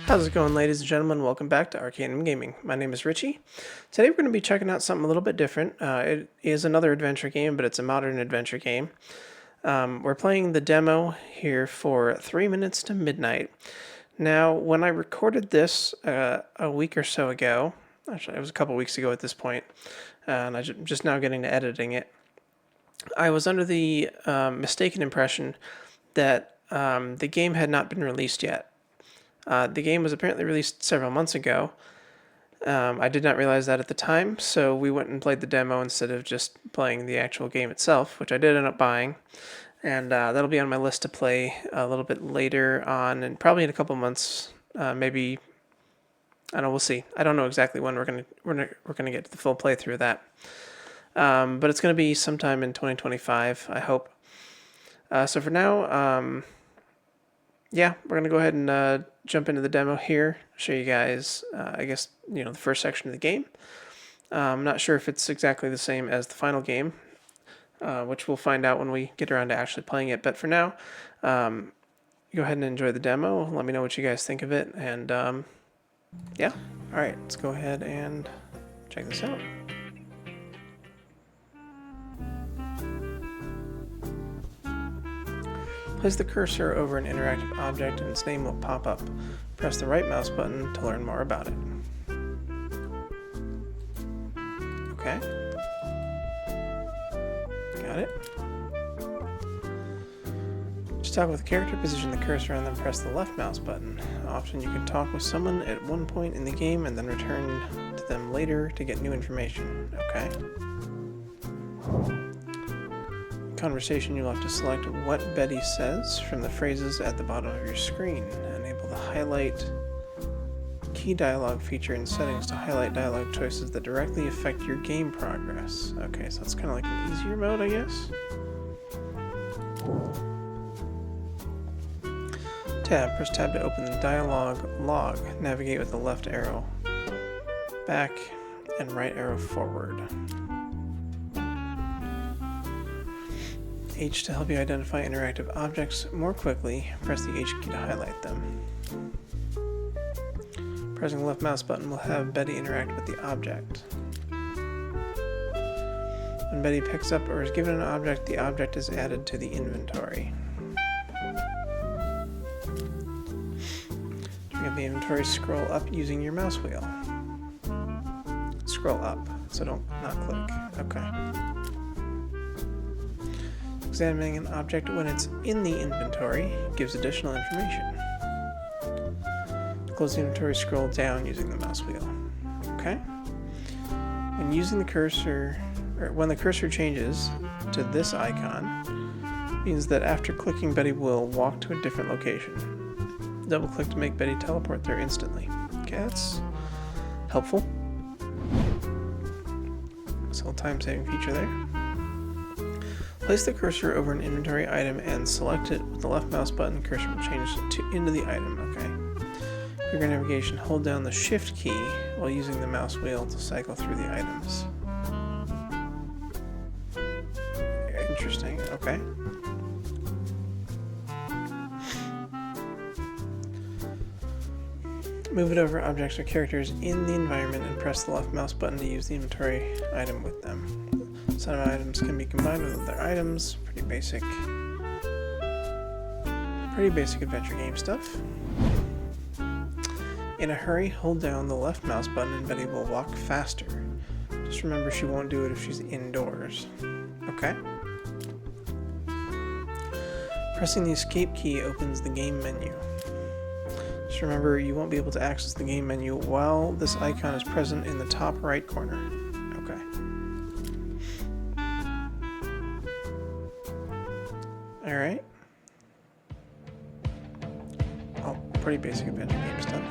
How's it going, ladies and gentlemen? Welcome back to Arcanum Gaming. My name is Richie. Today we're going to be checking out something a little bit different. It is another adventure game, but it's a modern adventure game. We're playing the demo here for 3 minutes to midnight. Now, when I recorded this a week or so ago, actually it was a couple weeks ago at this point, and I'm just now getting to editing it, I was under the mistaken impression that the game had not been released yet. The game was apparently released several months ago. I did not realize that at the time, so we went and played the demo instead of just playing the actual game itself, which I did end up buying. And that'll be on my list to play a little bit later on, and probably in a couple months, maybe. I don't know. We'll see. I don't know exactly when we're gonna get to the full playthrough of that. But it's gonna be sometime in 2025, I hope. So for now, yeah, we're going to go ahead and jump into the demo here, show you guys, I guess, the first section of the game. I'm not sure if it's exactly the same as the final game, which we'll find out when we get around to actually playing it. But for now, go ahead and enjoy the demo. Let me know what you guys think of it. And yeah, all right, let's go ahead and check this out. Place the cursor over an interactive object and its name will pop up. Press the right mouse button to learn more about it. Okay. Got it. To talk with the character, position the cursor and then press the left mouse button. Often you can talk with someone at one point in the game and then return to them later to get new information. Okay. Conversation, you'll have to select what Betty says from the phrases at the bottom of your screen. Enable the highlight key dialogue feature in settings to highlight dialogue choices that directly affect your game progress. Okay, so it's kind of like an easier mode, I guess. Tab. Press tab to open the dialogue log. Navigate with the left arrow back and right arrow forward. H to help you identify interactive objects more quickly. Press the H key to highlight them. Pressing the left mouse button will have Betty interact with the object. When Betty picks up or is given an object, the object is added to the inventory. To get the inventory, scroll up using your mouse wheel. Scroll up, so not click. Okay. Examining an object when it's in the inventory gives additional information. To close the inventory, scroll down using the mouse wheel. Okay. When using the cursor, or when the cursor changes to this icon, means that after clicking, Betty will walk to a different location. Double click to make Betty teleport there instantly. Okay, that's helpful. So time-saving feature there. Place the cursor over an inventory item and select it with the left mouse button. Cursor will change into the item. Okay. For your navigation, hold down the Shift key while using the mouse wheel to cycle through the items. Interesting. Okay. Move it over objects or characters in the environment and press the left mouse button to use the inventory item with them. Some items can be combined with other items. Pretty basic adventure game stuff. In a hurry, hold down the left mouse button and Betty will walk faster. Just remember she won't do it if she's indoors. Okay. Pressing the escape key opens the game menu. Just remember you won't be able to access the game menu while this icon is present in the top right corner. Okay. Alright. Oh, pretty basic adventure game stuff.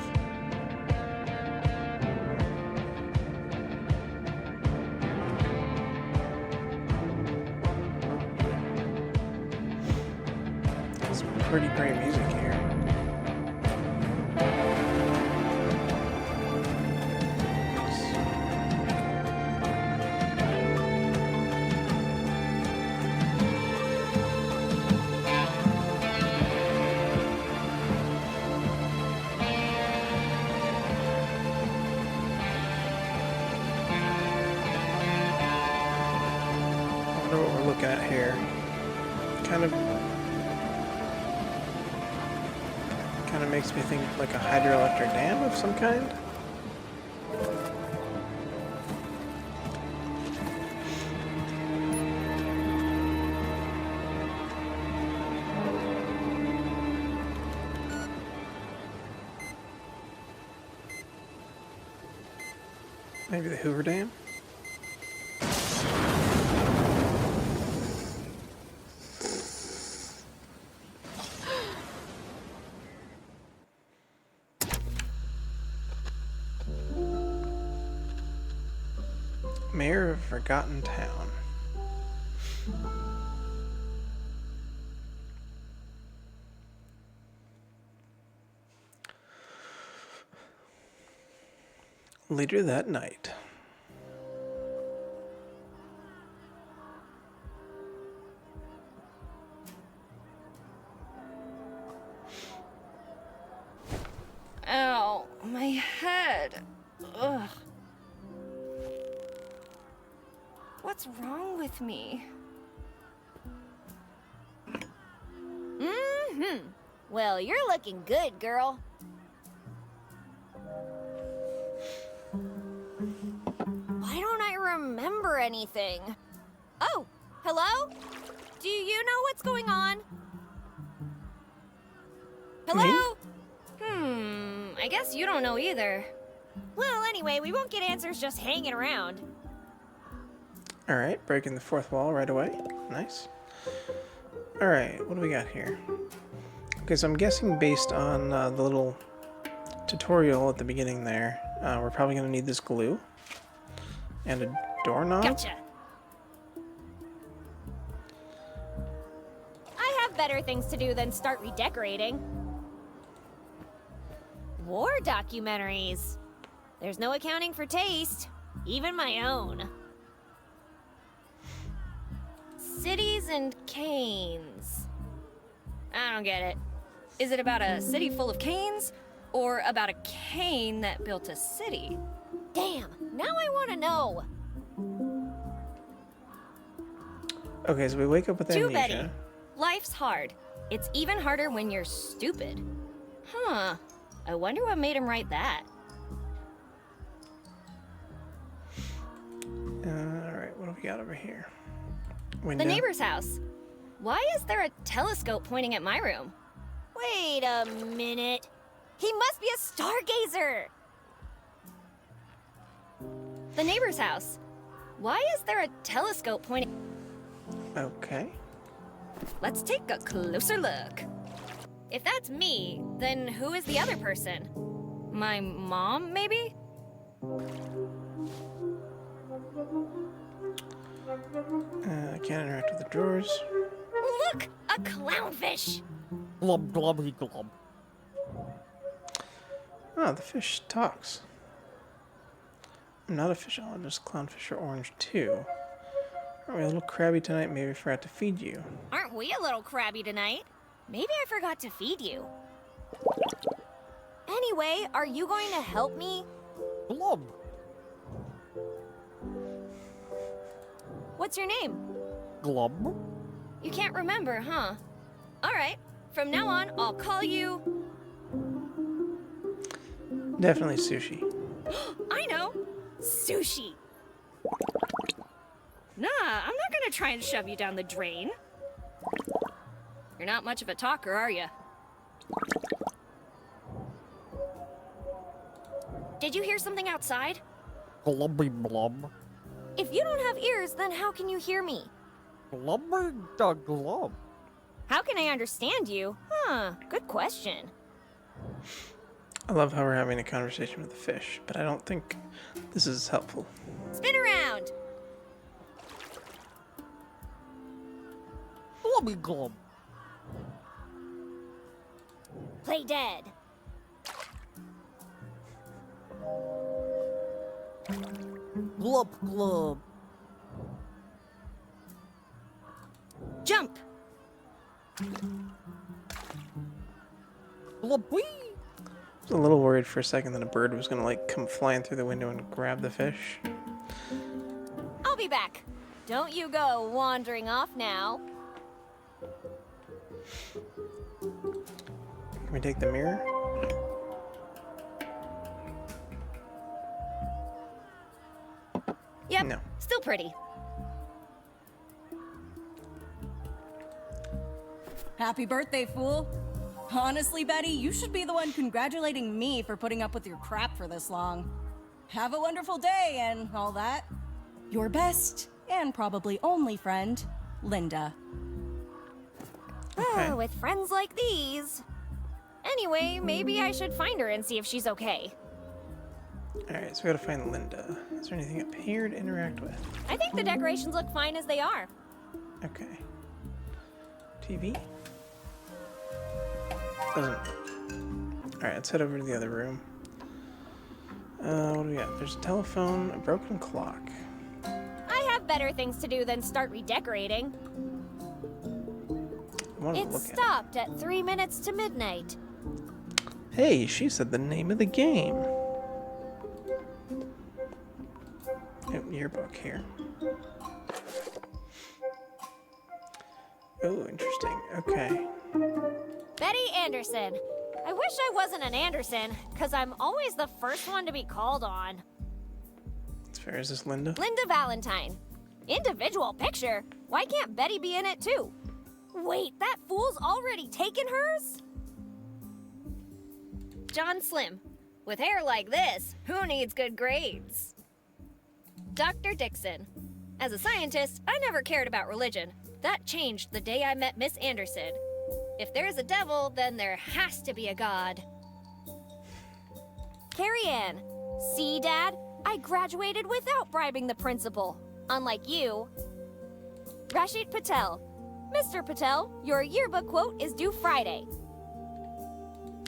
It's pretty great music here. wonder what we're looking at here. Kind of makes me think like a hydroelectric dam of some kind. Maybe the Hoover Dam? Mayor of Forgotten Town. Later that night. Ow, my head. Ugh. What's wrong with me? Well, you're looking good, girl. Why don't I remember anything? Oh, hello? Do you know what's going on? Hello? I guess you don't know either. Well, anyway, we won't get answers just hanging around. Alright, breaking the fourth wall right away. Nice. Alright, what do we got here? Okay, so I'm guessing based on the little tutorial at the beginning there, we're probably going to need this glue. And a doorknob. Gotcha. I have better things to do than start redecorating. War documentaries. There's no accounting for taste, even my own. Cities and canes. I don't get it. Is it about a city full of canes? Or about a cane that built a city? Damn, now I want to know. Okay, so we wake up with Too amnesia. Betty. Life's hard. It's even harder when you're stupid. Huh. I wonder what made him write that. Alright, what do we got over here? Window. The neighbor's house. Why is there a telescope pointing at my room? Wait a minute. He must be a stargazer. The neighbor's house. Why is there a telescope pointing? Okay. Let's take a closer look. If that's me, then who is the other person? My mom, maybe? I can't interact with the drawers. Look, a clownfish. Glub glubby glub. Oh, the fish talks. I'm not official, I'm just clownfish or orange too. Aren't we a little crabby tonight? Maybe I forgot to feed you. Aren't we a little crabby tonight? Maybe I forgot to feed you. Anyway, are you going to help me? Glub. What's your name? Glub. You can't remember, huh? All right. From now on, I'll call you... Definitely sushi. I know! Sushi. Nah, I'm not gonna try and shove you down the drain. You're not much of a talker, are you? Did you hear something outside? Glubby blub. If you don't have ears, then how can you hear me? Glubby da glub. How can I understand you? Huh, good question. I love how we're having a conversation with the fish, but I don't think this is helpful. Spin around. Glubby glub. Play dead. Glub glub. Jump! Glubby. I was a little worried for a second that a bird was gonna like come flying through the window and grab the fish. I'll be back. Don't you go wandering off now. Can we take the mirror? Yep, No. still pretty. Happy birthday, fool. Honestly, Betty, you should be the one congratulating me for putting up with your crap for this long. Have a wonderful day and all that. Your best and probably only friend, Linda. Okay. With friends like these. Anyway, maybe I should find her and see if she's okay. Alright, so we gotta find Linda. Is there anything up here to interact with? I think the decorations look fine as they are. Okay. TV? Doesn't. Alright, let's head over to the other room. What do we got? There's a telephone, a broken clock. I have better things to do than start redecorating. I want to It look at stopped at 3 minutes to midnight. it. Hey, she said the name of the game. Oh, yearbook here. Oh, interesting. Okay. Betty Anderson. I wish I wasn't an Anderson, because I'm always the first one to be called on. That's fair. Is this Linda? Linda Valentine. Individual picture. Why can't Betty be in it too? Wait, that fool's already taken hers? John Slim. With hair like this, who needs good grades? Dr. Dixon. As a scientist, I never cared about religion. That changed the day I met Miss Anderson. If there's a devil, then there has to be a god. Carrie Ann. See, Dad? I graduated without bribing the principal. Unlike you. Rashid Patel. Mr. Patel, your yearbook quote is due Friday.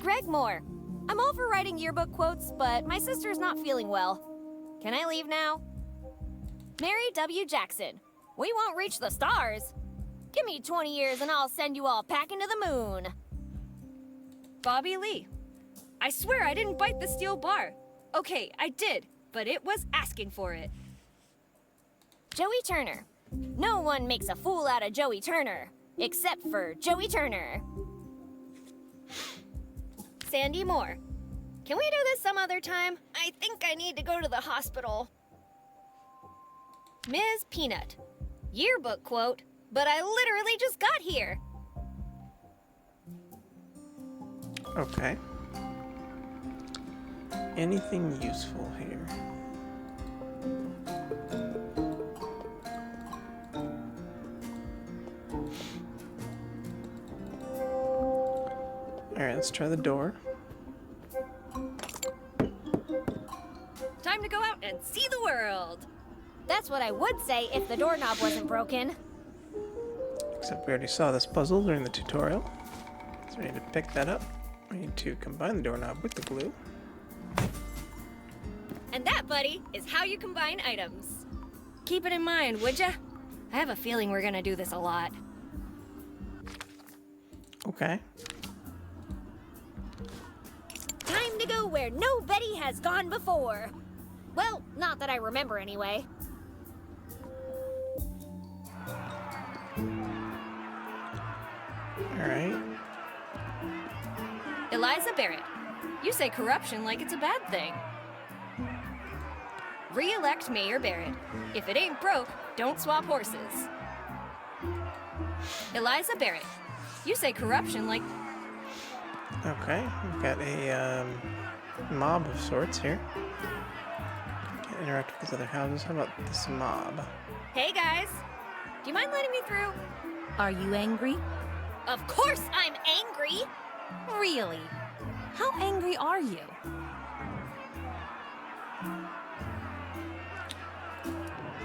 Greg Moore. I'm all for writing yearbook quotes, but my sister's not feeling well. Can I leave now? Mary W. Jackson. We won't reach the stars. Give me 20 years and I'll send you all packing to the moon. Bobby Lee. I swear I didn't bite the steel bar. Okay, I did, but it was asking for it. Joey Turner. No one makes a fool out of Joey Turner, except for Joey Turner. Sandy Moore. Can we do this some other time? I think I need to go to the hospital. Ms. Peanut. Yearbook quote, but I literally just got here. Okay. Anything useful here? Alright, let's try the door. Time to go out and see the world. That's what I would say if the doorknob wasn't broken. Except we already saw this puzzle during the tutorial. So we need to pick that up. We need to combine the doorknob with the glue. And that, buddy, is how you combine items. Keep it in mind, would ya? I have a feeling we're gonna do this a lot. Okay. Time to go where nobody has gone before. Well, not that I remember anyway. Alright. Eliza Barrett. You say corruption like it's a bad thing. Re-elect Mayor Barrett. If it ain't broke, don't swap horses. Eliza Barrett. You say corruption like... Okay, we've got a mob of sorts here. Can't interact with these other houses. How about this mob? Hey, guys. Do you mind letting me through? Are you angry? Of course I'm angry! Really? How angry are you?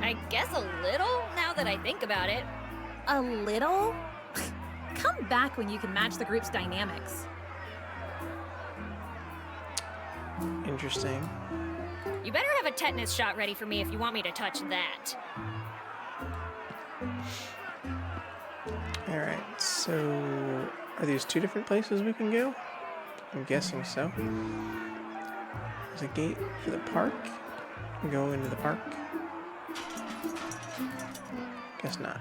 I guess a little, now that I think about it. A little? Come back when you can match the group's dynamics. Interesting. You better have a tetanus shot ready for me if you want me to touch that. Alright, so are these two different places we can go? I'm guessing so. There's a gate for the park. Go into the park. Guess not.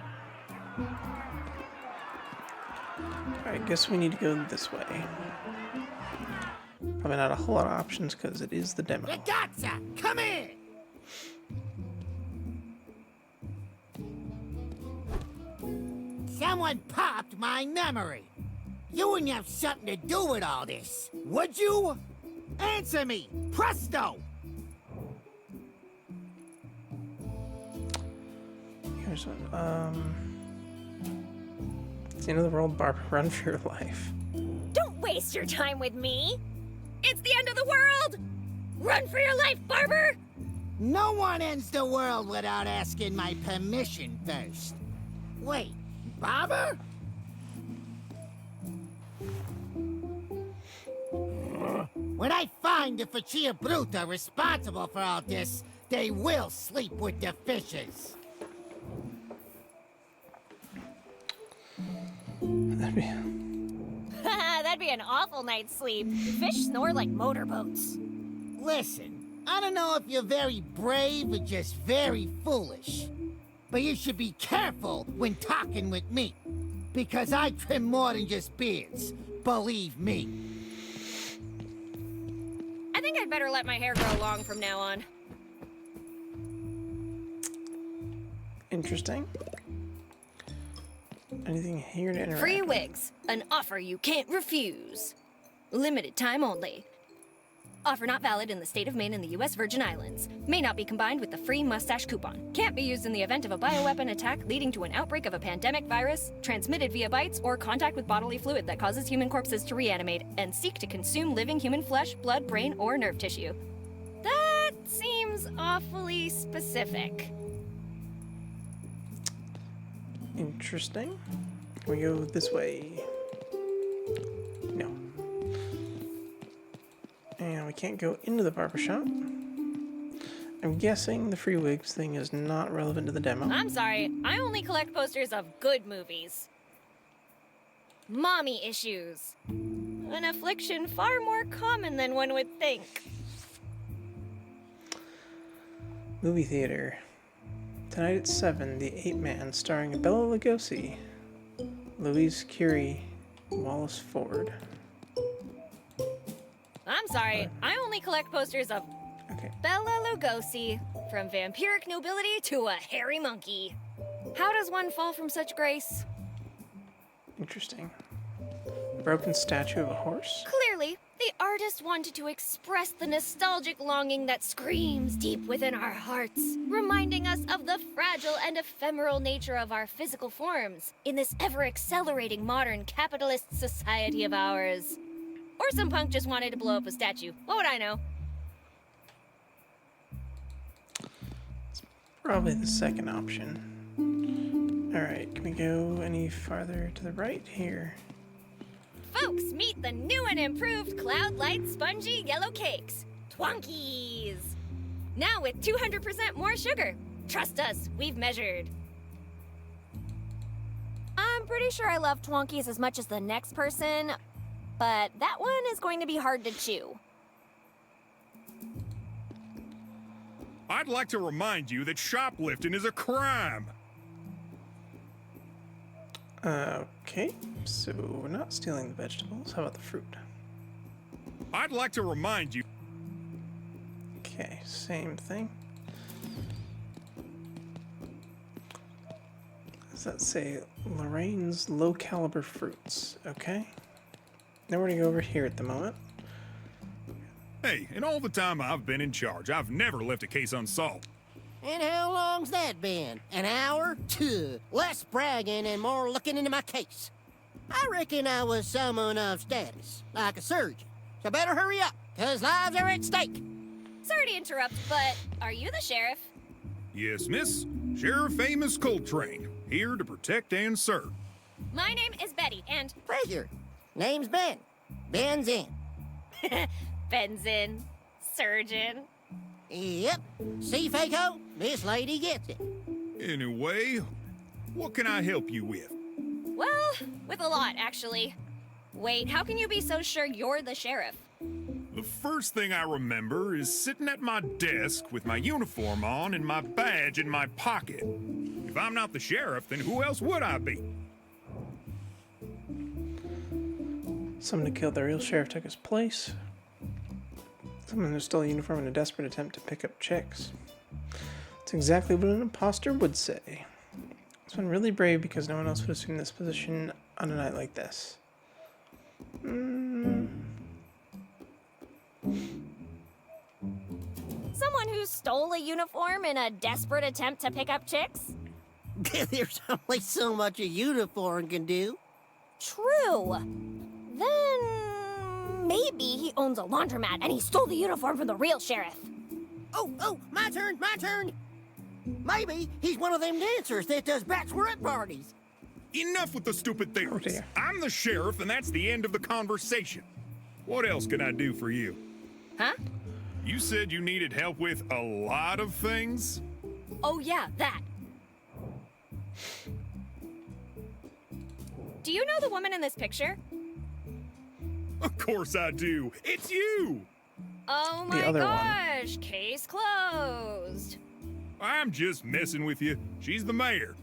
Alright, guess we need to go this way. Probably not a whole lot of options because it is the demo. Gotcha! Come in! Someone popped my memory. You wouldn't have something to do with all this, would you? Answer me! Presto! Here's one. It's the end of the world, Barbara. Run for your life. Don't waste your time with me! It's the end of the world! Run for your life, Barber! No one ends the world without asking my permission first. Wait, Barber? When I find the Faccia Bruta responsible for all this, they will sleep with the fishes. That'd be... That'd be an awful night's sleep. Fish snore like motorboats. Listen, I don't know if you're very brave or just very foolish, but you should be careful when talking with me, because I trim more than just beards, believe me. I think I'd better let my hair grow long from now on. Interesting. Anything here to interact Free with? wigs, an offer you can't refuse. Limited time only. Offer not valid in the state of Maine and the U.S. Virgin Islands. May not be combined with the free mustache coupon. Can't be used in the event of a bioweapon attack leading to an outbreak of a pandemic virus, transmitted via bites or contact with bodily fluid that causes human corpses to reanimate, and seek to consume living human flesh, blood, brain, or nerve tissue. That seems awfully specific. Interesting. Can we go this way? No. And we can't go into the barbershop. I'm guessing the free wigs thing is not relevant to the demo. I'm sorry, I only collect posters of good movies. Mommy issues. An affliction far more common than one would think. Movie theater. Tonight at 7, The 8 Man, starring Bela Lugosi, Louise Curie, Wallace Ford. I'm sorry, I only collect posters of Okay. Bela Lugosi, from vampiric nobility to a hairy monkey. How does one fall from such grace? Interesting. Broken statue of a horse? Clearly, the artist wanted to express the nostalgic longing that screams deep within our hearts, reminding us of the fragile and ephemeral nature of our physical forms in this ever-accelerating modern capitalist society of ours. Or some punk just wanted to blow up a statue. What would I know? Probably the second option. Alright, can we go any farther to the right here? Folks, meet the new and improved Cloud Light Spongy Yellow Cakes. Twonkies! Now with 200% more sugar. Trust us, we've measured. I'm pretty sure I love Twonkies as much as the next person, but that one is going to be hard to chew. I'd like to remind you that shoplifting is a crime. Okay, so we're not stealing the vegetables. How about the fruit? I'd like to remind you. Okay, same thing. Does that say Lorraine's low caliber fruits? Okay. Now we're gonna go over here at the moment. Hey, in all the time I've been in charge, I've never left a case unsolved. And how long's that been? An hour? Tuh. Less bragging and more looking into my case. I reckon I was someone of status, like a surgeon. So better hurry up, 'cause lives are at stake. Sorry to interrupt, but are you the sheriff? Yes, miss. Sheriff Amos Coltrane, here to protect and serve. My name is Betty, and Pleasure. Name's Ben. Ben's in. Benzin, surgeon. Yep. See, Faco? This lady gets it. Anyway, what can I help you with? Well, with a lot, actually. Wait, how can you be so sure you're the sheriff? The first thing I remember is sitting at my desk with my uniform on and my badge in my pocket. If I'm not the sheriff, then who else would I be? Someone who killed the real sheriff took his place. Someone who stole a uniform in a desperate attempt to pick up chicks. It's exactly what an imposter would say. This one really brave because no one else would assume this position on a night like this. Someone who stole a uniform in a desperate attempt to pick up chicks? There's only so much a uniform can do. True. Then maybe he owns a laundromat and he stole the uniform from the real sheriff. Oh, my turn, my turn. Maybe he's one of them dancers that does bachelorette parties. Enough with the stupid theories. dear. I'm the sheriff, and that's the end of the conversation. What else can I do for you? Huh? You said you needed help with a lot of things? Oh, yeah, that. Do you know the woman in this picture? Of course I do. It's you! Oh The my other one. gosh, case closed. I'm just messing with you. She's the mayor.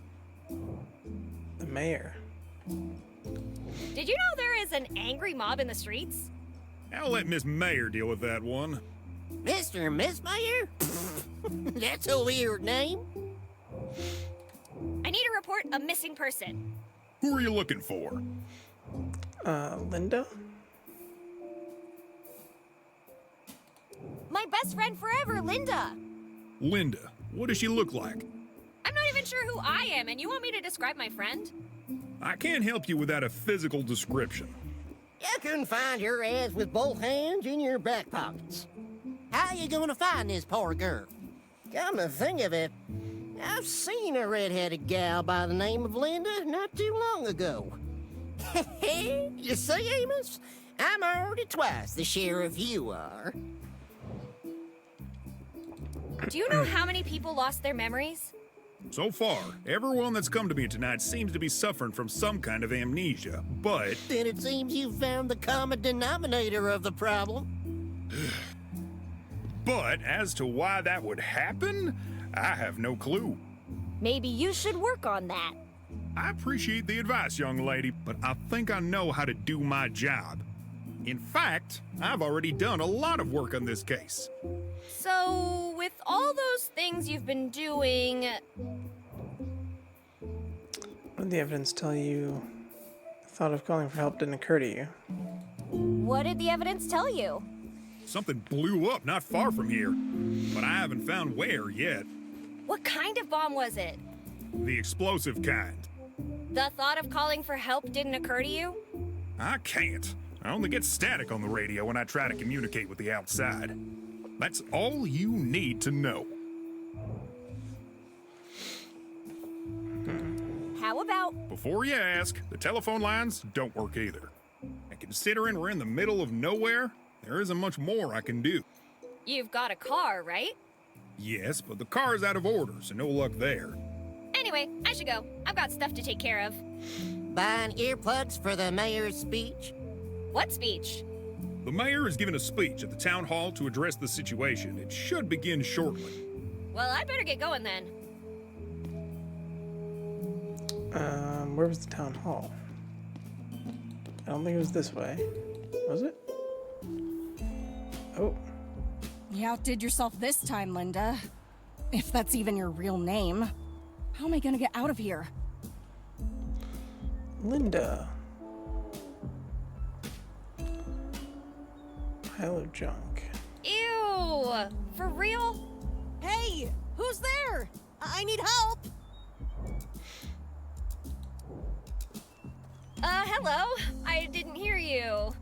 The mayor. Did you know there is an angry mob in the streets? I'll let Miss Mayor deal with that one. Mr. and Miss Mayor? That's a weird name. I need to report a missing person. Who are you looking for? Linda? My best friend forever, Linda. Linda. What does she look like? I'm not even sure who I am, and you want me to describe my friend? I can't help you without a physical description. You can find your ass with both hands in your back pockets. How you gonna find this poor girl? Come to think of it, I've seen a red-headed gal by the name of Linda not too long ago. You see, Amos? I'm already twice the sheriff you are. Do you know how many people lost their memories? So far, everyone that's come to me tonight seems to be suffering from some kind of amnesia, but Then it seems you found the common denominator of the problem. as to why that would happen, I have no clue. Maybe you should work on that. I appreciate the advice, young lady, but I think I know how to do my job. In fact, I've already done a lot of work on this case. So, with all those things you've been doing, What did the evidence tell you? The thought of calling for help didn't occur to you. What did the evidence tell you? Something blew up not far from here, but I haven't found where yet. what kind of bomb was it? The explosive kind. The thought of calling for help didn't occur to you? I can't. I only get static on the radio when I try to communicate with the outside. That's all you need to know. How about Before you ask, the telephone lines don't work either. And considering we're in the middle of nowhere, there isn't much more I can do. You've got a car, right? Yes, but the car's out of order, so no luck there. Anyway, I should go. I've got stuff to take care of. Buying earplugs for the mayor's speech? What speech? The mayor is giving a speech at the town hall to address the situation. It should begin shortly. Well, I'd better get going then. Where was the town hall? I don't think it was this way. Was it? Oh, You outdid yourself this time, Linda. If that's even your real name. How am I gonna get out of here? Linda. Pile of junk. Ew! For real? Hey! Who's there? I need help! Hello? I didn't hear you.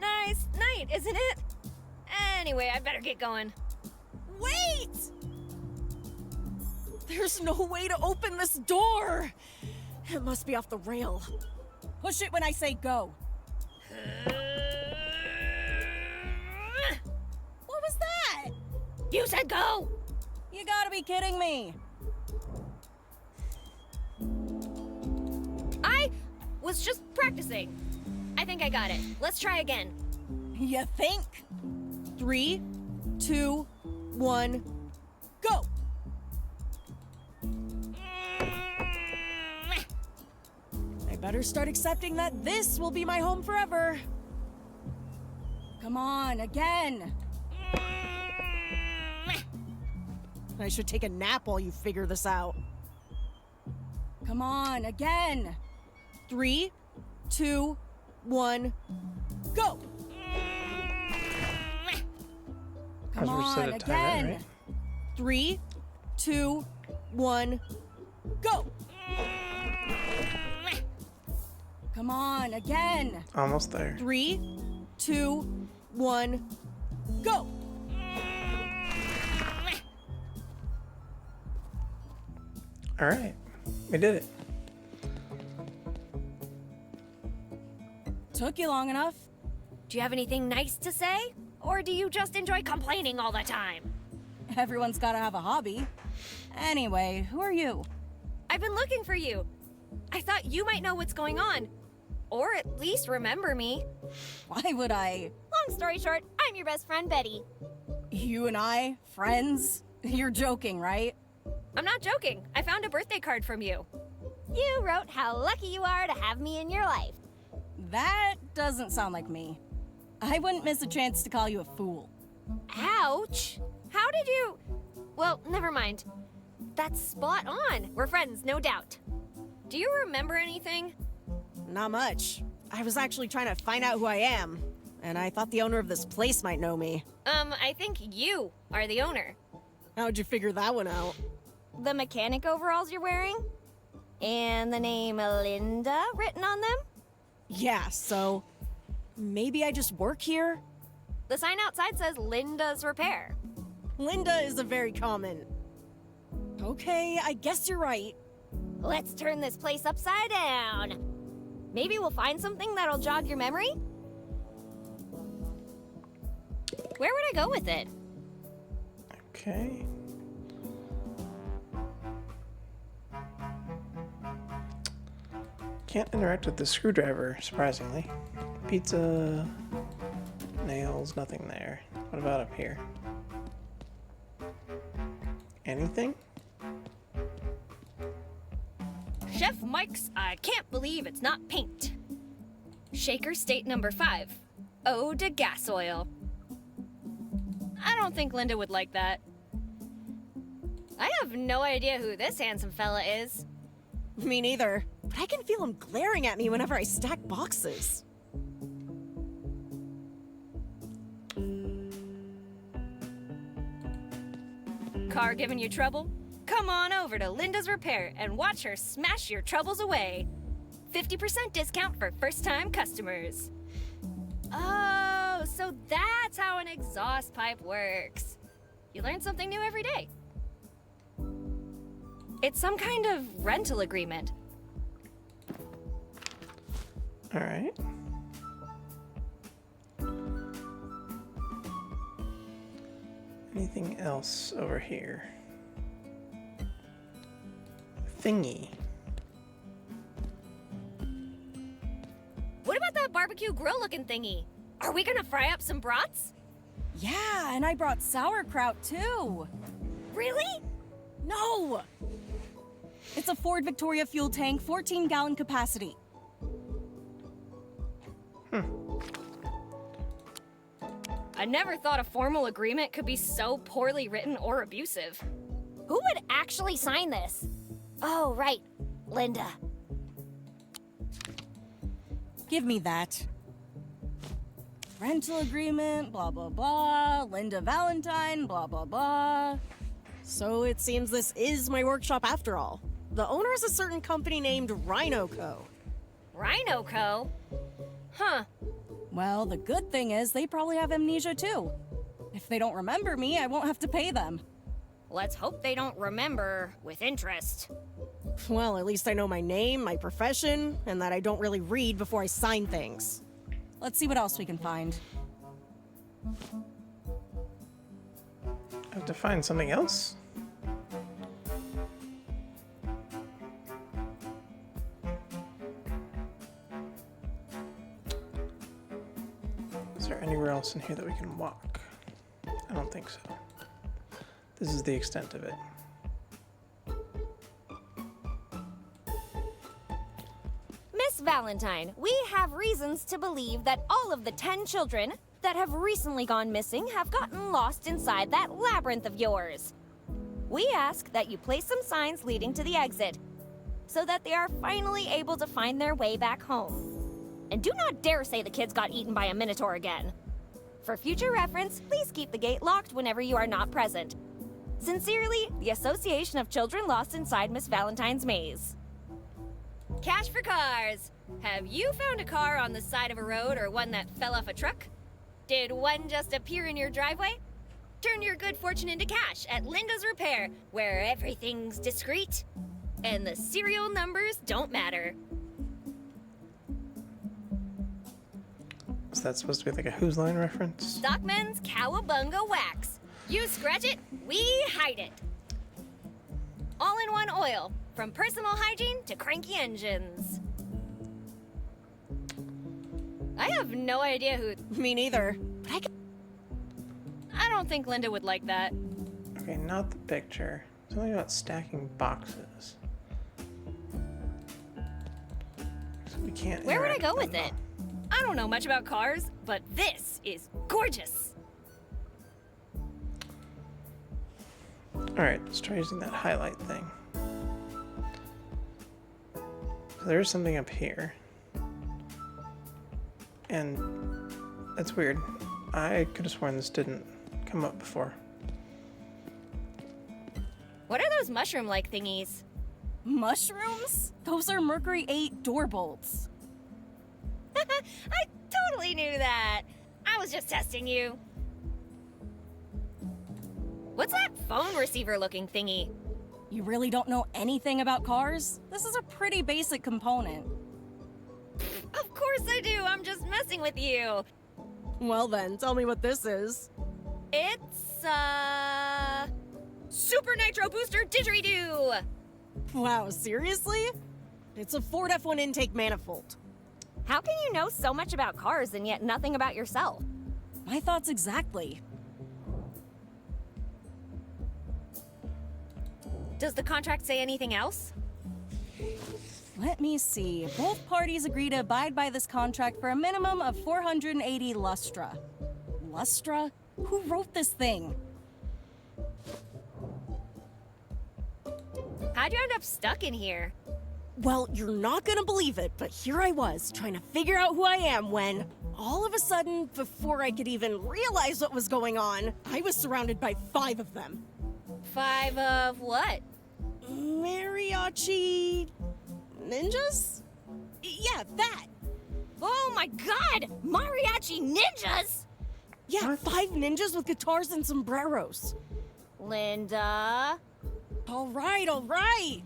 Nice night, isn't it? Anyway, I better get going. Wait! There's no way to open this door! It must be off the rail. Push it when I say go. What was that? You said go! You gotta be kidding me. I was just practicing. I think I got it. Let's try again. You think? 3, 2, 1, go! Better start accepting that this will be my home forever. Come on, again. I should take a nap while you figure this out. Come on, again. 3, 2, 1, go! Come As we set on, a timer, again. right? 3, 2, 1, go! Come on, again. Almost there. 3, 2, 1, go! All right, we did it. Took you long enough. Do you have anything nice to say? Or do you just enjoy complaining all the time? Everyone's gotta have a hobby. Anyway, who are you? I've been looking for you. I thought you might know what's going on. Or at least remember me. Why would I? Long story short, I'm your best friend, Betty. You and I? Friends? You're joking, right? I'm not joking. I found a birthday card from you. You wrote how lucky you are to have me in your life. That doesn't sound like me. I wouldn't miss a chance to call you a fool. Ouch! How did you... Well, never mind. That's spot on. We're friends, no doubt. Do you remember anything? Not much. I was actually trying to find out who I am, and I thought the owner of this place might know me. I think you are the owner. How'd you figure that one out? The mechanic overalls you're wearing? And the name Linda written on them? Yeah, so maybe I just work here? The sign outside says Linda's Repair. Linda is a very common. Okay, I guess you're right. Let's turn this place upside down. Maybe we'll find something that'll jog your memory? Where would I go with it? Okay. Can't interact with the screwdriver, surprisingly. Pizza, nails, nothing there. What about up here? Anything? Chef Mike's I can't believe it's not paint. Shaker State number 5. Eau de gas oil. I don't think Linda would like that. I have no idea who this handsome fella is. Me neither. But I can feel him glaring at me whenever I stack boxes. Car giving you trouble? Come on over to Linda's Repair and watch her smash your troubles away. 50% discount for first-time customers. Oh, so that's how an exhaust pipe works. You learn something new every day. It's some kind of rental agreement. All right. Anything else over here? Thingy. What about that barbecue grill looking thingy? Are we gonna fry up some brats? Yeah, and I brought sauerkraut too. Really? No! It's a Ford Victoria fuel tank, 14-gallon capacity. I never thought a formal agreement could be so poorly written or abusive. Who would actually sign this? Oh, right. Linda. Give me that. Rental agreement, blah, blah, blah. Linda Valentine, blah, blah, blah. So it seems this is my workshop after all. The owner is a certain company named Rhino Co. Rhino Co? Huh. Well, the good thing is they probably have amnesia too. If they don't remember me, I won't have to pay them. Let's hope they don't remember with interest. Well, at least I know my name, my profession, and that I don't really read before I sign things. Let's see what else we can find. I have to find something else? Is there anywhere else in here that we can walk? I don't think so. This is the extent of it. Miss Miss Valentine, we have reasons to believe that all of the 10 children that have recently gone missing have gotten lost inside that labyrinth of yours. We ask that you place some signs leading to the exit so that they are finally able to find their way back home. And do not dare say the kids got eaten by a minotaur again. For future reference, please keep the gate locked whenever you are not present. Sincerely, the Association of Children Lost Inside Miss Valentine's Maze. Cash for cars. Have you found a car on the side of a road or one that fell off a truck? Did one just appear in your driveway? Turn your good fortune into cash at Linda's Repair, where everything's discreet and the serial numbers don't matter. Is that supposed to be like a Who's Line reference? Stockman's Cowabunga Wax. You scratch it, we hide it. All-in-one oil, from personal hygiene to cranky engines. I have no idea who... Me neither. I don't think Linda would like that. Okay, not the picture. It's only about stacking boxes. So we can't. Where would I interact go with them, it? I don't know much about cars, but this is gorgeous. Alright, let's try using that highlight thing. So there's something up here. And that's weird. I could have sworn this didn't come up before. What are those mushroom-like thingies? Mushrooms? Those are Mercury 8 door bolts. I totally knew that. I was just testing you. What's that phone receiver-looking thingy? You really don't know anything about cars? This is a pretty basic component. Of course I do. I'm just messing with you. Well then, tell me what this is. It's, Super Nitro Booster Didgeridoo! Wow, seriously? It's a Ford F1 intake manifold. How can you know so much about cars and yet nothing about yourself? My thoughts exactly. Does the contract say anything else? Let me see. Both parties agree to abide by this contract for a minimum of 480 lustra. Lustra? Who wrote this thing? How'd you end up stuck in here? Well, you're not gonna believe it, but here I was, trying to figure out who I am when, all of a sudden, before I could even realize what was going on, I was surrounded by 5 of them. 5 of what? Mariachi... ninjas? Yeah, that! Oh my god! Mariachi ninjas! Yeah, 5 ninjas with guitars and sombreros. Linda... All right, all right!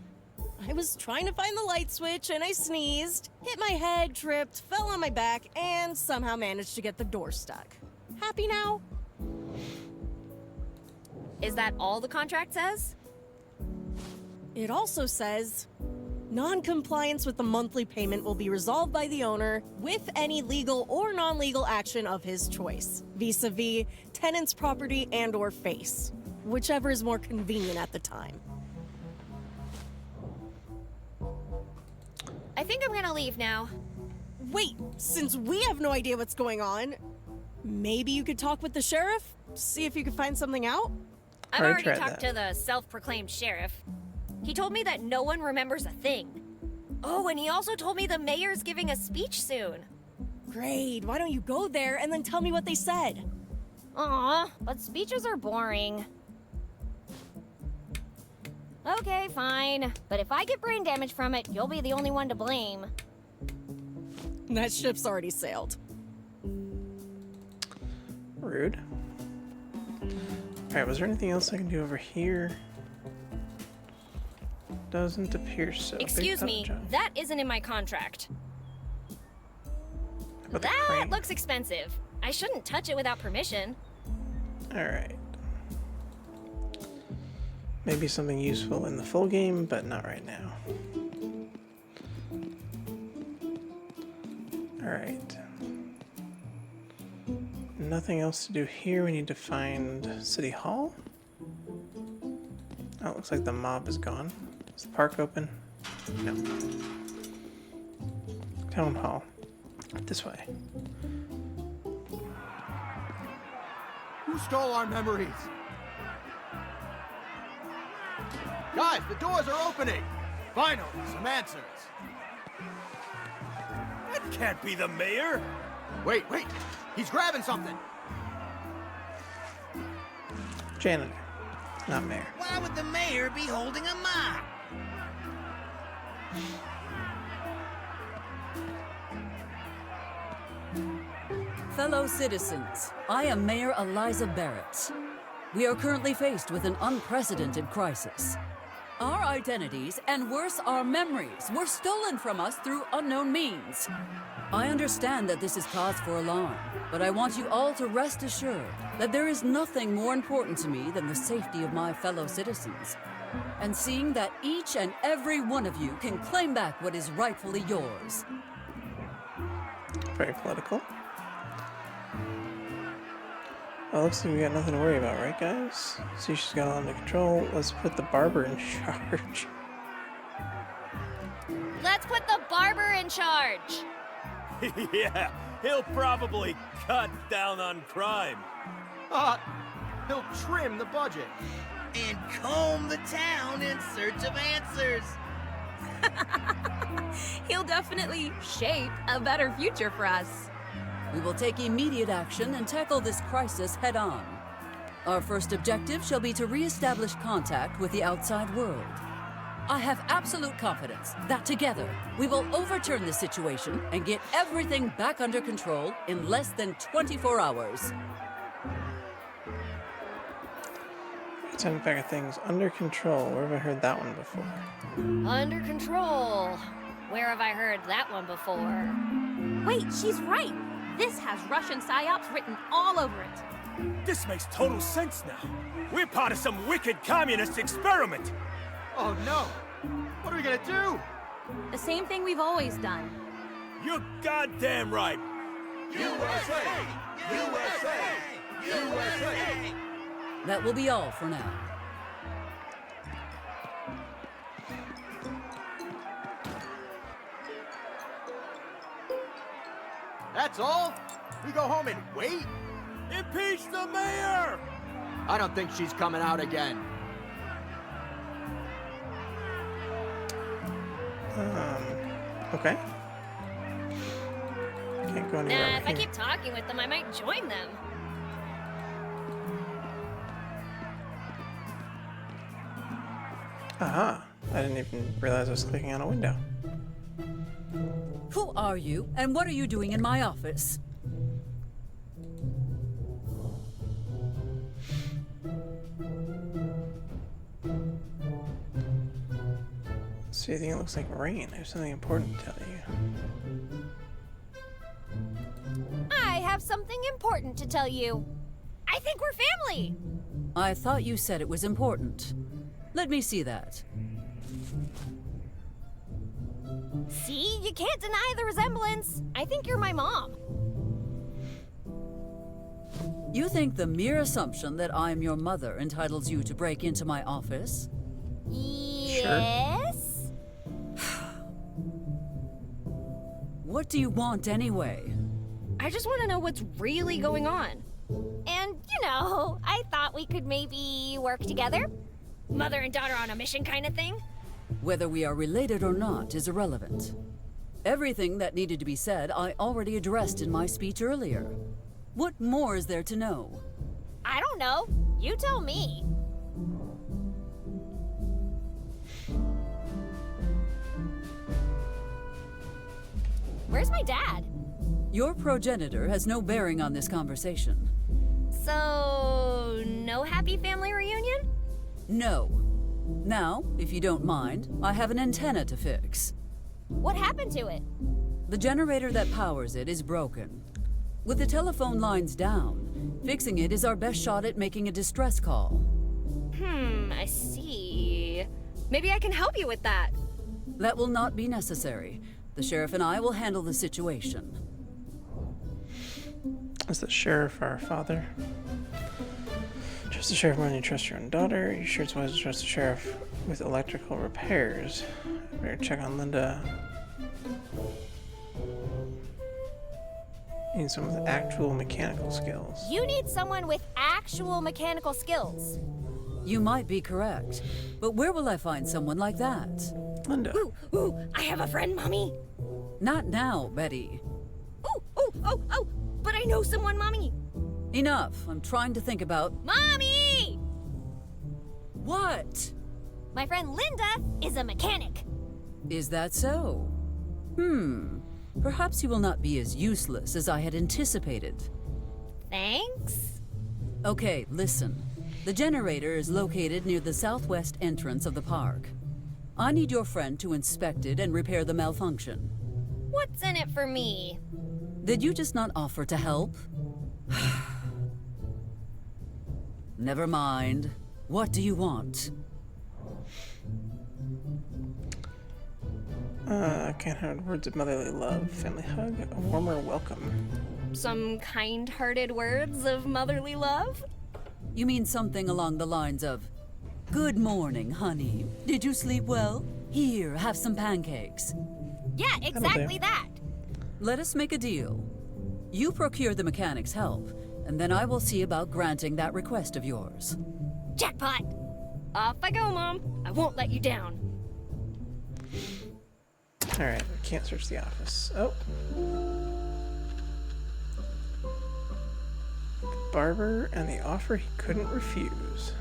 I was trying to find the light switch and I sneezed, hit my head, tripped, fell on my back, and somehow managed to get the door stuck. Happy now? Is that all the contract says? It also says, non-compliance with the monthly payment will be resolved by the owner with any legal or non-legal action of his choice, vis-a-vis tenant's property and or face, whichever is more convenient at the time. I think I'm gonna leave now. Wait, since we have no idea what's going on, maybe you could talk with the sheriff? See if you could find something out? I've Already already tried talked that. to the self-proclaimed sheriff. He told me that no one remembers a thing. Oh, and he also told me the mayor's giving a speech soon. Great, why don't you go there and then tell me what they said? Aw, but speeches are boring. Okay, fine. But if I get brain damage from it, you'll be the only one to blame. That ship's already sailed. Rude. Alright, was there anything else I can do over here? Doesn't appear so. Excuse Big me, job. that isn't in my contract. How about the That crane? looks expensive. I shouldn't touch it without permission. Alright. Maybe something useful in the full game, but not right now. Alright. Nothing else to do here. We need to find City Hall. Oh, it looks like the mob is gone. Is the park open? No. Town hall. This way. Who stole our memories? Guys, the doors are opening! Finally, some answers. That can't be the mayor! Wait, he's grabbing something! Janitor, not mayor. Why would the mayor be holding a mop? Fellow citizens, I am Mayor Eliza Barrett. We are currently faced with an unprecedented crisis. Our identities, and worse, our memories, were stolen from us through unknown means. I understand that this is cause for alarm, but I want you all to rest assured that there is nothing more important to me than the safety of my fellow citizens, and seeing that each and every one of you can claim back what is rightfully yours. Very political. Well, looks like we got nothing to worry about, right, guys? See, she's got it under control. Let's put the barber in charge. Let's put the barber in charge. Yeah, he'll probably cut down on crime. He'll trim the budget. And comb the town in search of answers. He'll definitely shape a better future for us. We will take immediate action and tackle this crisis head-on. Our first objective shall be to re-establish contact with the outside world. I have absolute confidence that together we will overturn the situation and get everything back under control in less than 24 hours. Ten pack of things under control. Where have I heard that one before? Under control. Where have I heard that one before? Wait, she's right. This has Russian psyops written all over it. This makes total sense now. We're part of some wicked communist experiment. Oh no! What are we gonna do? The same thing we've always done. You're goddamn right. USA! USA! USA! That will be all for now. That's all? We go home and wait? Impeach the mayor! I don't think she's coming out again. Okay. Can't go anywhere Nah, over if I here. keep talking with them, I might join them. Aha! I didn't even realize I was clicking on a window. Who are you, and what are you doing in my office? So you think it looks like rain? I have something important to tell you. I have something important to tell you. I think we're family. I thought you said it was important. Let me see that. See, you can't deny the resemblance. I think you're my mom. You think the mere assumption that I'm your mother entitles you to break into my office? Yes? What do you want anyway? I just want to know what's really going on. And, I thought we could maybe work together. Mother and daughter on a mission kind of thing? Whether we are related or not is irrelevant. Everything that needed to be said I already addressed in my speech earlier. What more is there to know? I don't know. You tell me. Where's my dad? Your progenitor has no bearing on this conversation. So, no happy family reunion? No. Now, if you don't mind, I have an antenna to fix. What happened to it? The generator that powers it is broken. With the telephone lines down, fixing it is our best shot at making a distress call. I see. Maybe I can help you with that. That will not be necessary. The sheriff and I will handle the situation. Is the sheriff our father? Trust the sheriff more than you trust your own daughter. You sure it's wise to trust the sheriff with electrical repairs? Better check on Linda. You need someone with actual mechanical skills. You need someone with actual mechanical skills. You might be correct, but where will I find someone like that? Linda. Ooh, I have a friend, Mommy. Not now, Betty. Oh, but I know someone, Mommy. Enough. I'm trying to think about... Mommy! What? My friend Linda is a mechanic. Is that so? Perhaps you will not be as useless as I had anticipated. Thanks. Okay, listen. The generator is located near the southwest entrance of the park. I need your friend to inspect it and repair the malfunction. What's in it for me? Did you just not offer to help? Never mind. What do you want? Can't have words of motherly love, family hug, a warmer welcome. Some kind-hearted words of motherly love? You mean something along the lines of, "Good morning, honey. Did you sleep well? Here, have some pancakes." Yeah, exactly that. Let us make a deal. You procure the mechanic's help, and then I will see about granting that request of yours. Jackpot! Off I go, Mom. I won't let you down. Alright, we can't search the office. Oh. The barber and the offer he couldn't refuse.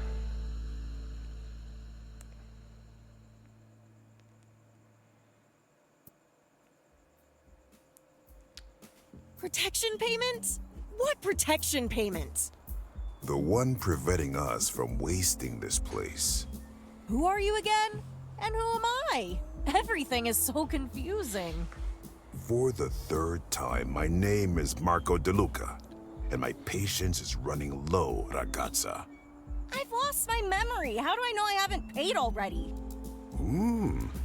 Protection payment? What protection payment? The one preventing us from wasting this place. Who are you again? And who am I? Everything is so confusing. For the third time, my name is Marco DeLuca, and my patience is running low, ragazza. I've lost my memory. How do I know I haven't paid already?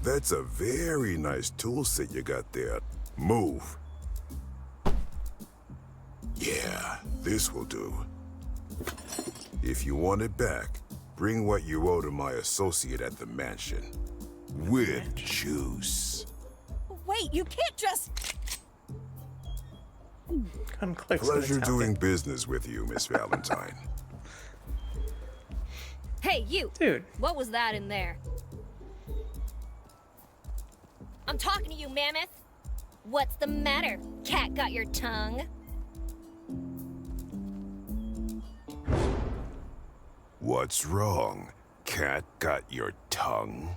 That's a very nice tool set you got there. Move. Yeah, this will do. If you want it back, bring what you owe to my associate at the mansion. With juice. Wait, you can't just... Come close to the Pleasure topic. doing business with you, Miss Valentine. Hey, you! Dude. What was that in there? I'm talking to you, Mammoth! What's the matter? Cat got your tongue? What's wrong? Cat got your tongue?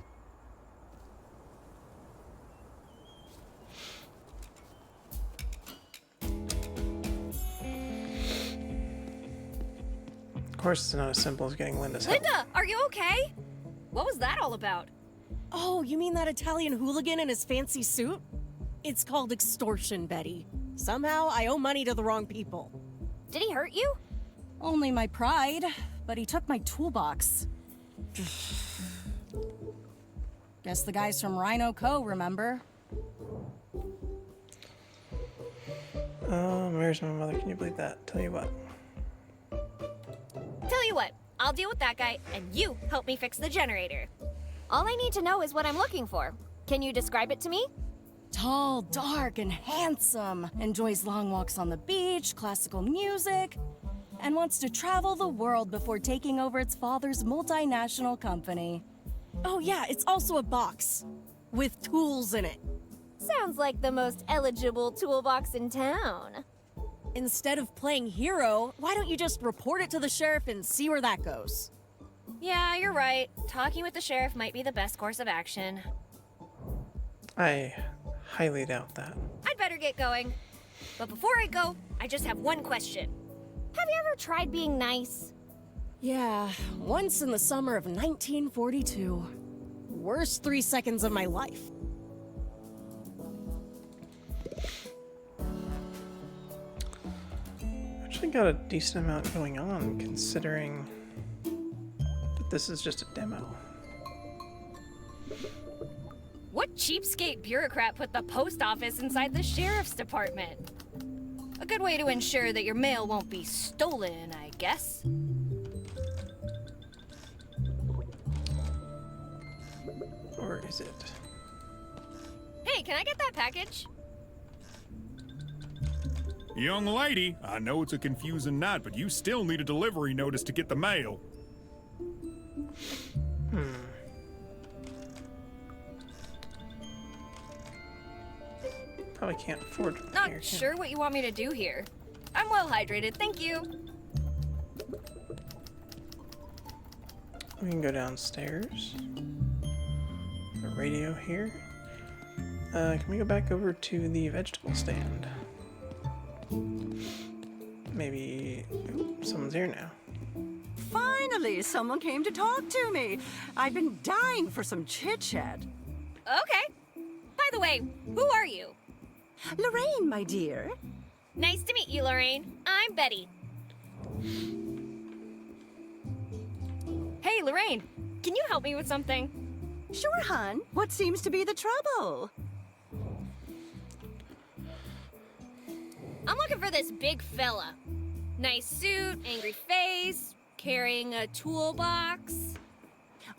Of course, it's not as simple as getting Linda's help. Linda, are you okay? What was that all about? Oh, you mean that Italian hooligan in his fancy suit? It's called extortion, Betty. Somehow, I owe money to the wrong people. Did he hurt you? Only my pride, but he took my toolbox. Guess the guys from Rhino Co. remember. Where's my mother? Can you believe that? Tell you what. Tell you what, I'll deal with that guy, and you help me fix the generator. All I need to know is what I'm looking for. Can you describe it to me? Tall, dark, and handsome. Enjoys long walks on the beach, classical music, and wants to travel the world before taking over its father's multinational company. Oh yeah, it's also a box. With tools in it. Sounds like the most eligible toolbox in town. Instead of playing hero, why don't you just report it to the sheriff and see where that goes? Yeah, you're right. Talking with the sheriff might be the best course of action. I highly doubt that. I'd better get going. But before I go, I just have one question. Have you ever tried being nice? Yeah, once in the summer of 1942. Worst 3 seconds of my life. Actually got a decent amount going on, considering that this is just a demo. What cheapskate bureaucrat put the post office inside the sheriff's department? A good way to ensure that your mail won't be stolen, I guess. Or is it? Hey, can I get that package? Young lady, I know it's a confusing night, but you still need a delivery notice to get the mail. Probably can't afford it. Not here, can sure what you want me to do here. I'm well hydrated, thank you. we can go downstairs. The radio here. Can we go back over to the vegetable stand? Maybe... Ooh, someone's here now. Finally, someone came to talk to me. I've been dying for some chit-chat. Okay. By the way, who are you? Lorraine, my dear. Nice to meet you, Lorraine. I'm Betty. Hey, Lorraine. Can you help me with something? Sure, hon. What seems to be the trouble? I'm looking for this big fella. Nice suit, angry face, carrying a toolbox.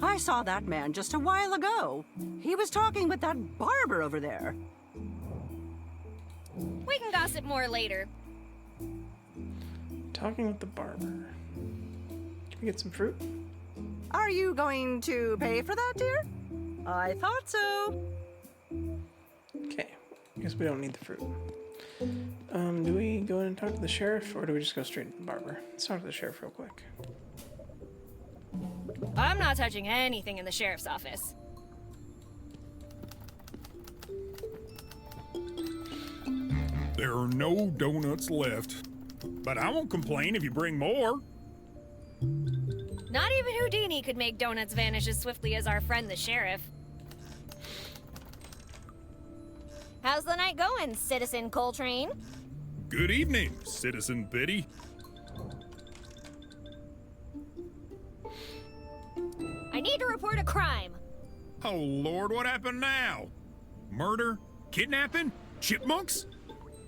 I saw that man just a while ago. He was talking with that barber over there. We can gossip more later. Talking with the barber. Can we get some fruit? Are you going to pay for that, dear? I thought so. Okay. Guess we don't need the fruit. Do we go in and talk to the sheriff, or do we just go straight to the barber? Let's talk to the sheriff real quick. I'm not touching anything in the sheriff's office. There are no donuts left, but I won't complain if you bring more. Not even Houdini could make donuts vanish as swiftly as our friend the sheriff. How's the night going, Citizen Coltrane? Good evening, Citizen Betty. I need to report a crime. Oh, Lord, what happened now? Murder? Kidnapping? Chipmunks?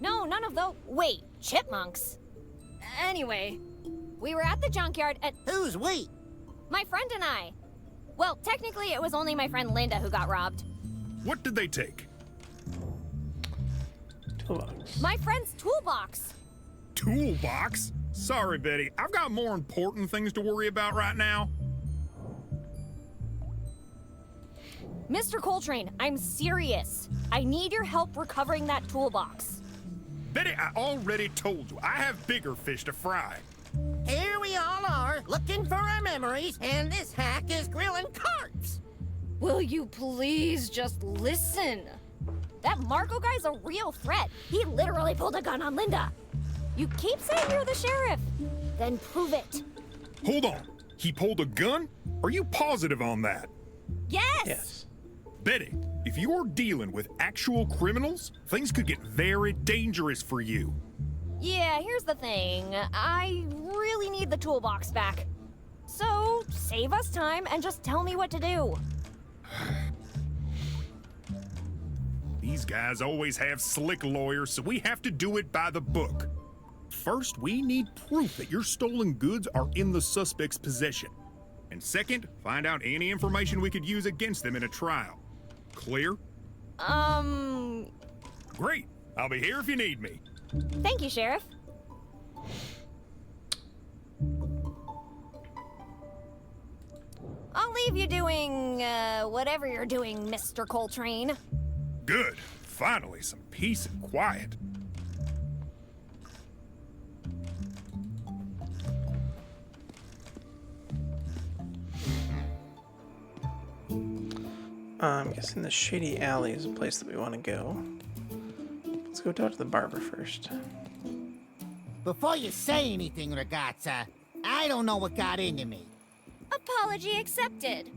No, none of those. Wait, chipmunks? Anyway, we were at the junkyard and... Who's we? My friend and I. Well, technically it was only my friend Linda who got robbed. What did they take? Toolbox. My friend's toolbox. Toolbox? Sorry, Betty. I've got more important things to worry about right now. Mr. Coltrane, I'm serious. I need your help recovering that toolbox. Betty, I already told you, I have bigger fish to fry. Here we all are, looking for our memories, and this hack is grilling carps. Will you please just listen? That Marco guy's a real threat. He literally pulled a gun on Linda. You keep saying you're the sheriff. Then prove it. Hold on. He pulled a gun? Are you positive on that? Yes! Yes. Betty, if you're dealing with actual criminals, things could get very dangerous for you. Yeah, here's the thing. I really need the toolbox back. So, save us time and just tell me what to do. These guys always have slick lawyers, so we have to do it by the book. First, we need proof that your stolen goods are in the suspect's possession. And second, find out any information we could use against them in a trial. Clear? Great. I'll be here if you need me. Thank you, Sheriff. I'll leave you doing, whatever you're doing, Mr. Coltrane. Good. Finally, some peace and quiet. I'm guessing the Shady Alley is a place that we want to go. Let's go talk to the barber first. Before you say anything, ragazza, I don't know what got into me. Apology accepted.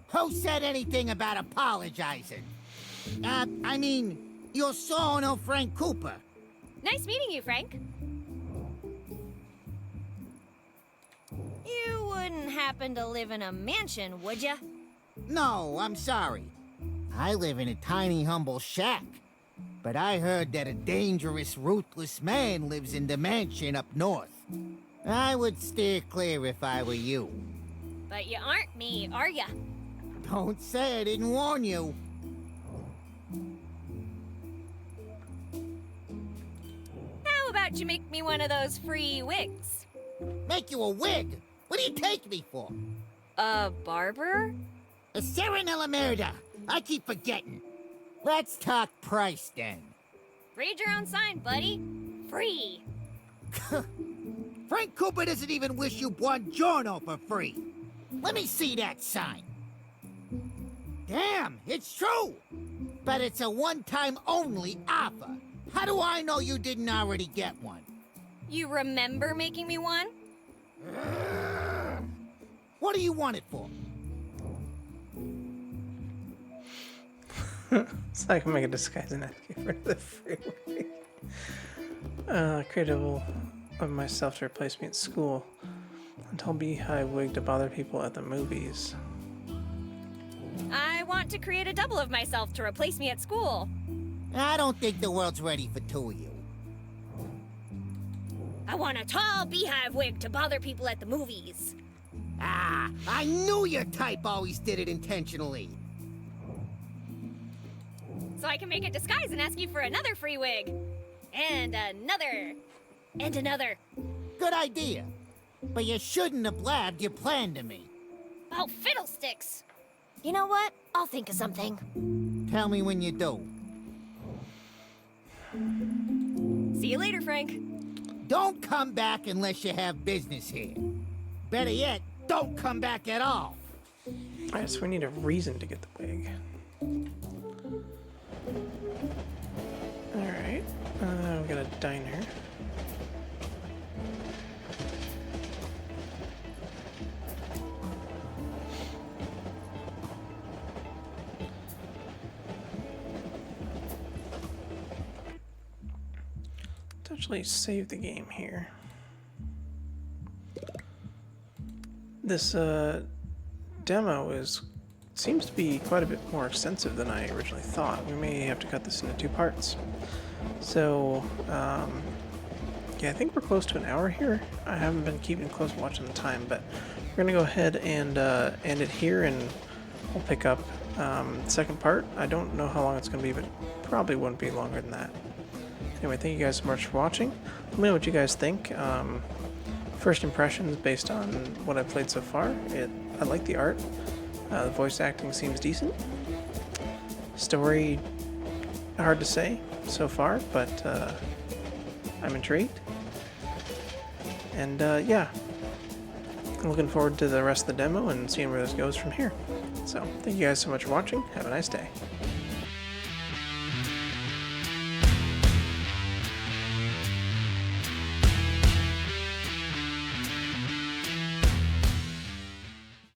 Who said anything about apologizing? I mean, io sono Frank Cooper. Nice meeting you, Frank. You wouldn't happen to live in a mansion, would ya? No, I'm sorry. I live in a tiny, humble shack. But I heard that a dangerous, ruthless man lives in the mansion up north. I would steer clear if I were you. But you aren't me, are ya? Don't say I didn't warn you. How about about you make me one of those free wigs? Make you a wig? What do you take me for? A barber? A Serenella Merida. I keep forgetting. Let's talk price then. Read your own sign, buddy. Free. Frank Cooper doesn't even wish you buongiorno for free. Let me see that sign. Damn, it's true. But it's a one-time only offer. How do I know you didn't already get one? You remember making me one? What do you want it for? So I can make a disguise and ask you for the free wig. Creative of myself to replace me at school. Until Beehive wig to bother people at the movies. I want to create a double of myself to replace me at school. I don't think the world's ready for two of you. I want a tall beehive wig to bother people at the movies. Ah, I knew your type always did it intentionally. So I can make a disguise and ask you for another free wig. And another. And another. Good idea. But you shouldn't have blabbed your plan to me. Oh, fiddlesticks. You know what? I'll think of something. Tell me when you do. See you later, Frank. Don't come back unless you have business here. Better yet, don't come back at all. Alright, so we need a reason to get the wig. Alright, we got a diner. Let's actually save the game here. This demo seems to be quite a bit more extensive than I originally thought. We may have to cut this into 2 parts. So, yeah, I think we're close to an hour here. I haven't been keeping close watching the time, but we're gonna go ahead and end it here, and we'll pick up the second part. I don't know how long it's gonna be, but probably won't be longer than that. Anyway, thank you guys so much for watching. Let me know what you guys think. First impressions based on what I've played so far. I like the art. The voice acting seems decent. Story, hard to say so far, but I'm intrigued. And yeah, I'm looking forward to the rest of the demo and seeing where this goes from here. So, thank you guys so much for watching. Have a nice day.